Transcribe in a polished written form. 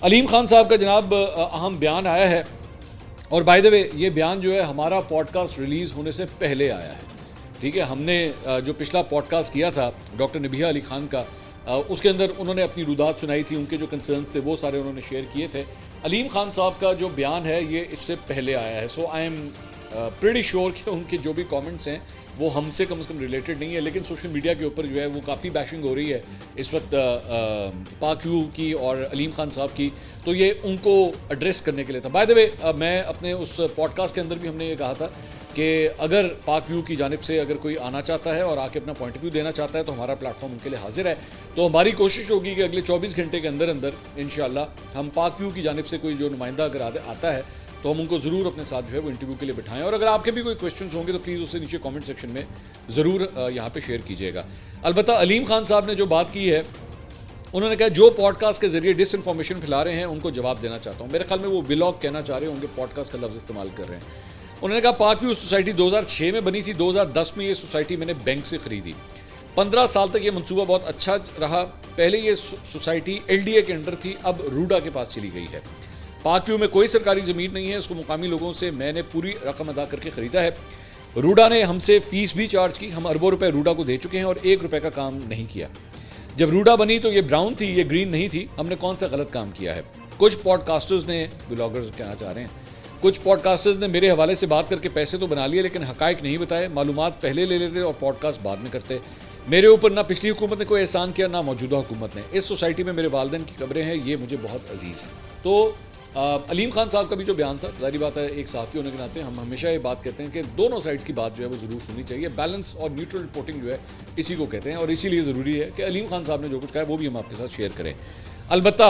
अलीम खान साहब का जनाब अहम बयान आया है और बाय द वे ये बयान जो है हमारा पॉडकास्ट रिलीज़ होने से पहले आया है। ठीक है, हमने जो पिछला पॉडकास्ट किया था डॉक्टर नबिहा अली खान का, उसके अंदर उन्होंने अपनी रुदात सुनाई थी, उनके जो कंसर्न्स थे वो सारे उन्होंने शेयर किए थे। अलीम खान साहब का जो बयान है ये इससे पहले आया है। सो आई एम प्रीटी श्योर कि उनके जो भी कमेंट्स हैं वो हमसे कम से कम रिलेटेड नहीं है, लेकिन सोशल मीडिया के ऊपर जो है वो काफ़ी बैशिंग हो रही है इस वक्त पाक व्यू की और अलीम खान साहब की, तो ये उनको एड्रेस करने के लिए था। बाय द वे मैं अपने उस पॉडकास्ट के अंदर भी हमने ये कहा था कि अगर पाक व्यू की जानिब से अगर कोई आना चाहता है और आके अपना पॉइंट ऑफ व्यू देना चाहता है तो हमारा प्लेटफॉर्म उनके लिए हाजिर है। तो हमारी कोशिश होगी कि अगले 24 घंटे के अंदर अंदर इंशाल्लाह हम पाक व्यू की जानिब से कोई जो नुमाइंदा अगर आता है तो हम उनको ज़रूर अपने साथ जो है वो इंटरव्यू के लिए बिठाएं। और अगर आपके भी कोई क्वेश्चंस होंगे तो प्लीज़ उसे नीचे कमेंट सेक्शन में ज़रूर यहाँ पे शेयर कीजिएगा। अलबत्ता अलीम खान साहब ने जो बात की है, उन्होंने कहा जो पॉडकास्ट के ज़रिए डिसइंफॉर्मेशन फैला रहे हैं उनको जवाब देना चाहता हूँ। मेरे ख्याल में वो व्लॉग कहना चाह रहे होंगे, पॉडकास्ट का लफ्ज़ इस्तेमाल कर रहे हैं। उन्होंने कहा पाक व्यू सोसाइटी 2006 में बनी थी, 2010 में ये सोसाइटी मैंने बैंक से ख़रीदी। 15 साल तक ये मनसूबा बहुत अच्छा रहा। पहले ये सोसाइटी LDA के अंडर थी, अब रूडा के पास चली गई है। पाक व्यू में कोई सरकारी ज़मीन नहीं है, उसको मुकामी लोगों से मैंने पूरी रकम अदा करके ख़रीदा है। रूडा ने हमसे फ़ीस भी चार्ज की, हम अरबों रुपए रूडा को दे चुके हैं और 1 रुपये का काम नहीं किया। जब रूडा बनी तो ये ब्राउन थी, ये ग्रीन नहीं थी। हमने कौन सा गलत काम किया है? कुछ पॉडकास्टर्स ने, ब्लॉगर्स कहना चाह रहे हैं, कुछ पॉडकास्टर्स ने मेरे हवाले से बात करके पैसे तो बना लिए लेकिन हकायक नहीं बताए, मालूमात पहले ले लेते और पॉडकास्ट बाद में करते। मेरे ऊपर ना पिछली हुकूमत ने कोई एहसान किया ना मौजूदा हुकूमत ने। इस सोसाइटी में मेरे वालिदैन की कब्रें हैं, ये मुझे बहुत अजीज़ हैं। तो अलीम खान साहब का भी जो बयान था, जाहिर बात है एक सहाफ़ी होने के नाते हम हमेशा ये बात कहते हैं कि दोनों साइड्स की बात जो है वो ज़रूर सुननी चाहिए। बैलेंस और न्यूट्रल रिपोर्टिंग जो है इसी को कहते हैं और इसीलिए ज़रूरी है कि अलीम खान साहब ने जो कुछ कहा है वो भी हम आपके साथ शेयर करें। अलबत्ता